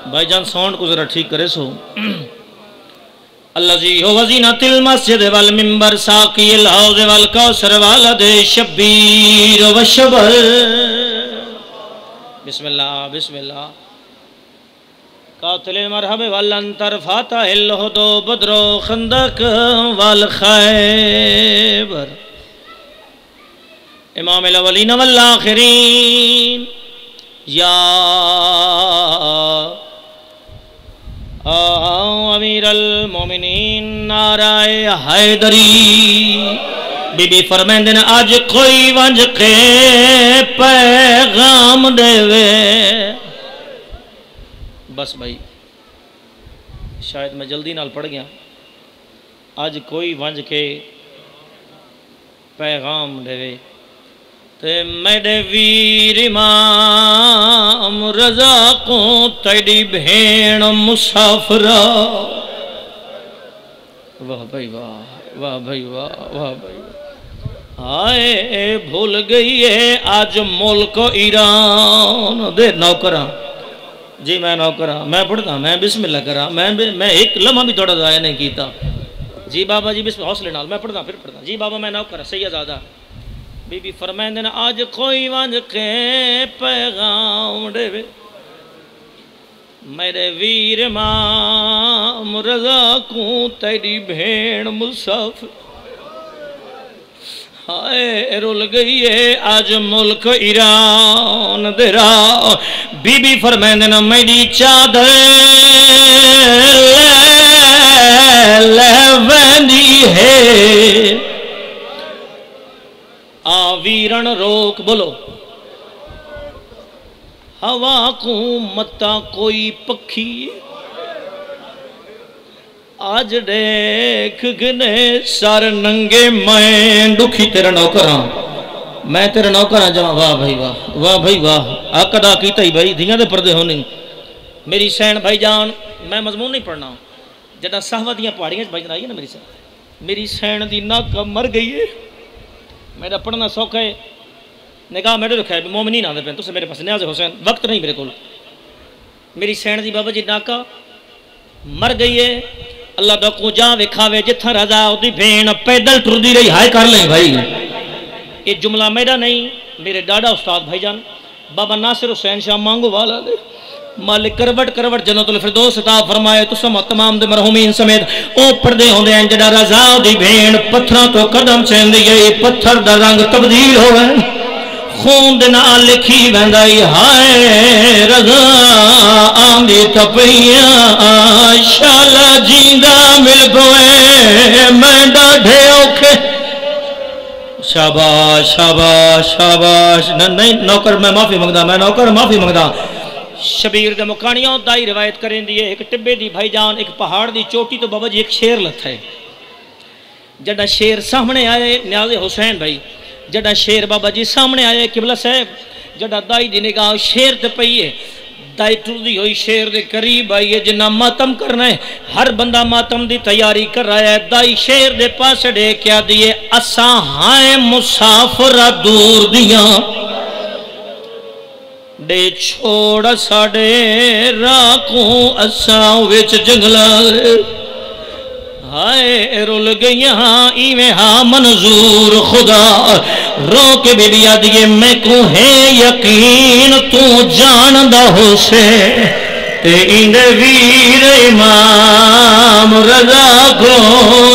بھائی جان ساؤنڈ کو ذرا ٹھیک کرے سو الذی هو زینۃ المسجد والمنبر ساقی الحوض والکوثر والد شبیر وشبر بسم اللہ قاتل المرحب والانتر فاتح الہدو بدر خندق والخیبر امام الاولین والآخرین یا امیر المومنین نعرہ حیدری بی بی فرمیندن آج کوئی ونج کے پیغام دے وے بس بھائی شاید میں جلدی نال پڑھ گیا آج کوئی ونج کے پیغام دے وے تے میڈے ویر امام رضا کو تیری بھین مسافرہ واہ بھائی واہ بھائی واہ بھائی آئے بھول گئی ہے آج ملک ایران دے نوکرہ جی میں نوکرہ میں پڑھتا میں بسم اللہ کرا میں ایک لمحہ بھی تھوڑا ضائع نہیں کیتا جی بابا جی بسم حوصلے نال میں پڑھتا پھر پڑھتا جی بابا میں نوکرہ سیدزادہ بی بی فرمائندن آج کوئی ونج کے پیغام دے وے میرے ویر امام رضا کو تیری بھین مسافر ہائے رول گئی ہے آج ملک ایران درا بی بی فرمائن نا میری چادر لیوندی ہے آویرن روک بولو ہوا کو متا کوئی پکھی آج دیکھ گنے سار ننگے میں دکھی تیرا نوکراں میں تیرا نوکراں جمع واہ بھائی واہ بھائی واہ آقدہ کیتا ہی بھائی دھیاں دے پردے ہونے میری سین بھائی جان میں مضمون نہیں پڑھنا جدہ صحوہ دیاں پہاڑیاں بھائی جان آئی ہے نا میری سین دی ناکہ مر گئی ہے میرا پڑھنا سوکھ ہے نگاہ میرے رکھا ہے مومنین آدھے پہن تو سے میرے پاس نیاز حسین وقت نہیں میرے کول میری سین دی بابا جی ناکہ مر گئی ہے اللہ دا کو جا وکھاوے جتھا رضا دی بھین پیدل ٹر دی رہی ہائے کر لیں بھائی یہ جملہ میرا نہیں میرے ڈاڈا استاد بھائی جان بابا ناصر حسین شاہ مانگو والا دے مالک کروٹ جنت الفردوس عطا فرمائے تو سما تمام دے مرحومین سمیت او پردے ہوندے ہیں جڑا رضا دی بھین پتھراں تو قدم چیندی گئی پتھر دا رنگ تبدیل ہوئے خون دے نال لکھی ویندائی ہائے رضا آندی تپیاں شالا جیندہ مل گوئے میں ڈاڈھے اوکھے شاباش شاباش شاباش نہیں نوکر میں معافی مانگدا میں نوکر معافی مانگدا شبیر دے مکانیوں دائی روایت کریں دیئے ایک ٹبے دی بھائی جان ایک پہاڑ دی چوٹی تو بابا جی ایک شیر لتھا ہے جڑا شیر سامنے آئے نیاز حسین بھائی جڑا شیر بابا جی سامنے آئے قبلہ صاحب جڑا دائی دی نگاہ شیر تے پئی ہے دائی ٹردی ہوئی شیر دے قریب آئی ہے جنہ ماتم کرنا ہے ہر بندہ ماتم دی تیاری کر رہا ہے دائی شیر دے پاس ڈے کیا دیئے اساں ہائیں مسافرہ دور دیاں ڈے چھوڑا ساڑے راکوں اساں وچ جنگلا ہائے رول گئیاں ایویں ہاں منظور خدا رو کے بی بی آدھئے میں کو ہے یقین تو جاندہ ہو سے تے اندے ویر امام رضا کو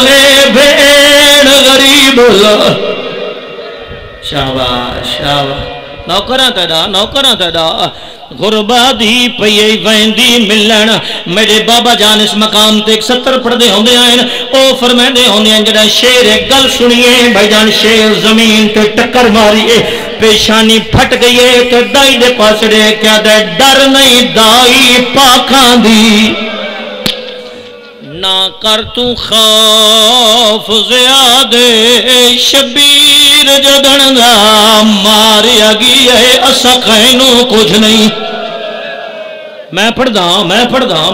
اے بھیڑ غریب اللہ شاباش شاباش نوکران تیدا غربہ دی پئی ویندی ملن میرے بابا جان اس مقام تے 70 پڑھدے ہوندے آئین او فرمیندے ہوندے ہیں جڑا شیر گل سنیے بھائی جان شیر زمین تے ٹکر ماریے پیشانی پھٹ گئیے تے دائی دے پاس رے کیا دے ڈر نہیں دائی پاکاں دی نہ کر تو خوف زیادے شبیر جدن دا ماریا گیا ہے اسا کہنوں کچھ نہیں میں پڑھ دا میں پڑھ دا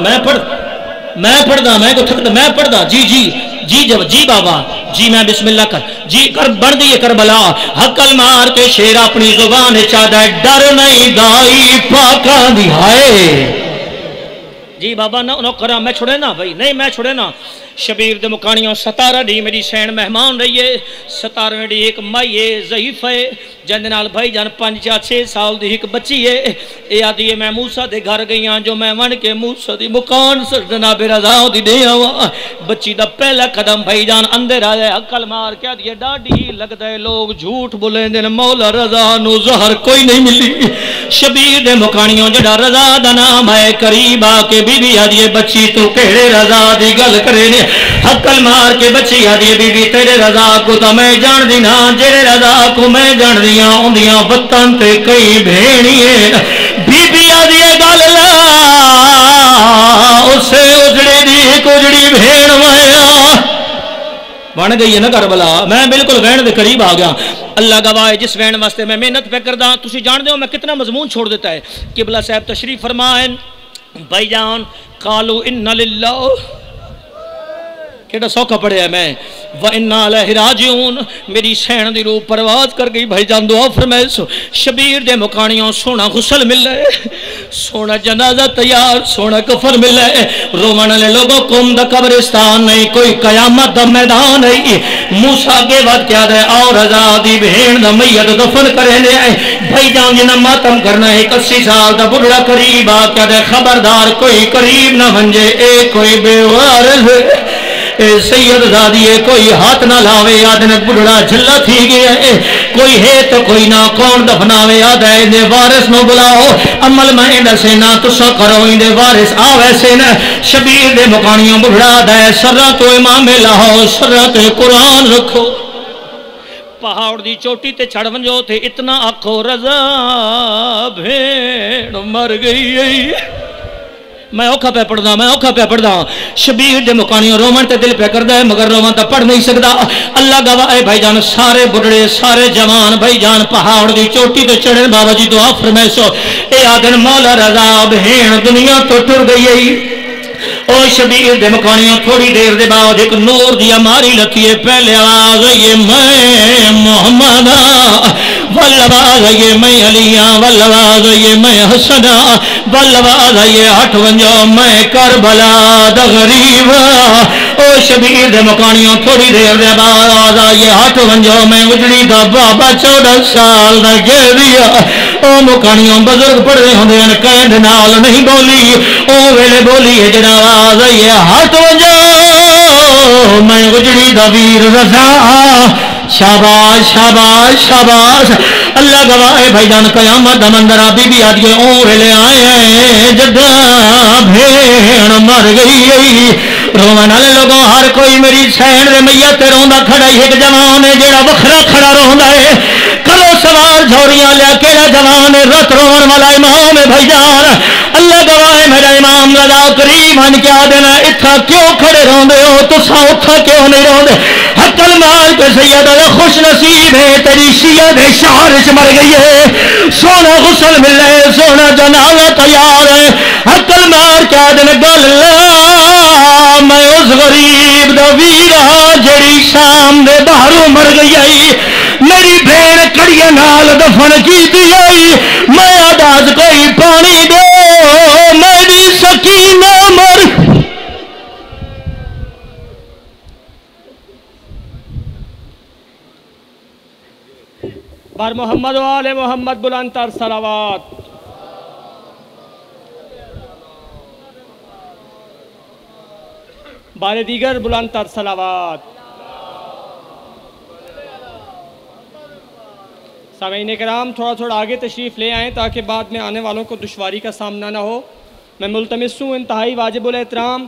جی بابا جی میں بسم اللہ کر جی کر بڑھ دیئے کربلا حقل مار کے شیر اپنی زبان چاہتا ہے ڈر نہیں دائی پاکاں دی ہائے جی بابا نہ کرا میں چھوڑے نا بھائی نہیں میں چھوڑے نا شبیر دے مکانیوں 17 ڈی میری سین مہمان رہی ہے 17 ڈی ایک مائی ضعیف ہے جندنال بھائی جان 5-6 سال دی ایک بچی ہے اے آدھی ہے میں موسیٰ دے گھر گئیاں جو میں ون کے موسیٰ دی مکان سر جناب رضا دی دے آوا بچی دا پہلا قدم بھائی جان اندر آئے عقل مار کیا دیئے ڈاڑی لگ دے لوگ جھوٹ بولیں دن مولا رضا نو زہر کوئی نہیں ملی شبیر دے مکانیوں جڑا رضا دا نام ہے قریب آکے بی بی آدھی بچی تو کہڑے رضا دی گل کرے نے عقل مار کے بچی آدھی بی بی تیرے رضا کو تا میں جان دینا جیرے رضا کو میں جان دینا اندیاں وطن تے کئی بھینیے بی بی آدھی گل لا اسے اجڑے دی ایک اجڑی بھین ویا بن گئی ہے نا کربلا میں بالکل وین دے قریب آ گیا اللہ گواہ جس وین واسطے میں محنت پہ کردہ تسی جان دے ہو میں کتنا مضمون چھوڑ دیتا ہے قبلہ صاحب تشریف فرمائیں بھائی جان قالو ان للہ کیڑا سوکھا پڑے ہے میں وَإِنَّا عَلَيْهِ رَاجِعُونَ میری سین دی روح پرواز کر گئی بھائی جان دعا فرمائے شبیر دے مکانیوں سونا غسل مل رہے سونا جنازہ تیار سونا کفر مل رہے رومن لے لوگوں کم دا قبرستان نہیں کوئی قیامت دا میدان نہیں موسیٰ کے وقت کیا دے اور ازادی بہن دا میت دفن کرے دے بھائی جان جنہ ماتم کرنا ہے 80 سال دا بڑھڑا قریب آ کیا دے خبردار کوئی قریب نہ بنجے اے کوئی بے وارث سید زادیے کوئی ہاتھ نہ لاوے آدھن بڑھڑا جھلا تھی گیا ہے کوئی ہے تو کوئی نہ کون دفناوے آدھا اندے وارث نو بلاؤ عمل میں دسے نہ تسا کرو اندے وارث آوے سے نہ شبیر دے مکانیوں بڑھڑا دے سرہ تو امام لاؤ سرہ تے قرآن رکھو پہاڑ دی چوٹی تے چھڑ ونجو تے اتنا آکھو رضا بھیڑ مر گئی میں اوکھا پہ پڑھ دا شبیر دے مکانیوں رومن تے دل پہ کر دے مگر رومن تا پڑھ نہیں سکدا اللہ گواہ ہے بھائی جان سارے بڑھڑے سارے جوان بھائی جان پہاڑ دی چوٹی تے چڑھن بابا جی دعا فرمائشو اے آدن مولا رضا بھیڑ دنیا تو ٹر گئی او شبیر دے مکانیوں تھوڑی دیر دے بعد ایک نور دیا ماری لتیے پہلے آواز یہ میں محمد والآواز یہ میں علیاں والآواز یہ میں حسنہ والآواز یہ ہٹ ونجو میں کربلا دا غریب او شبیر دے مکانیوں تھوڑی دیر دے بعد آواز یہ ہٹ ونجو میں اجڑی دا بابا 14 سال دا گہ دیا او مکانیوں بزرگ پڑھ رہے ہوندے ہیں کہند نال نہیں بولی او ویلے بولی ہے جڑا آواز یہ ہٹ ونجو میں اجڑی دا ویر رضا شاباش شاباش شاباش اللہ گواہ ہے بھائی جان قیامت دا منظر بی بی آدھے اون ویلے آئے جدا بھیڑ مر گئی رومن والے لوگوں ہر کوئی میری سین دے میت روندا کھڑا ہی ایک جوان ہے جڑا وکھرا کھڑا روندا ہے کلو سوار جھوڑیاں لیا کیڑا جوان ہے رت رون والا امام ہے بھائی جان اللہ گواہ ہے میرا امام رضا کریم ان کیا دینا اتھا کیوں کھڑے روندے ہو تسا اتھا کیوں نہیں روندے حقل مال کے سید خوش نصیب ہے تیری شیعہ دے شہر سے مر گئی ہے سونا غسل مل رہے سونا جنازہ تیار ہے حقل مال کیا دینا گل میں اس غریب دا ویرہ جڑی شام دے باہروں مر گئی ہے میری بھین کڑیے نال دفن کی دی میں آداز کوئی پانی دے میری سکینہ مر بار محمد و آل محمد بلند تر صلوات بار دیگر بلند تر صلوات سامعین کرام تھوڑا آگے تشریف لے آئیں تاکہ بعد میں آنے والوں کو دشواری کا سامنا نہ ہو میں ملتمس ہوں انتہائی واجب الاحترام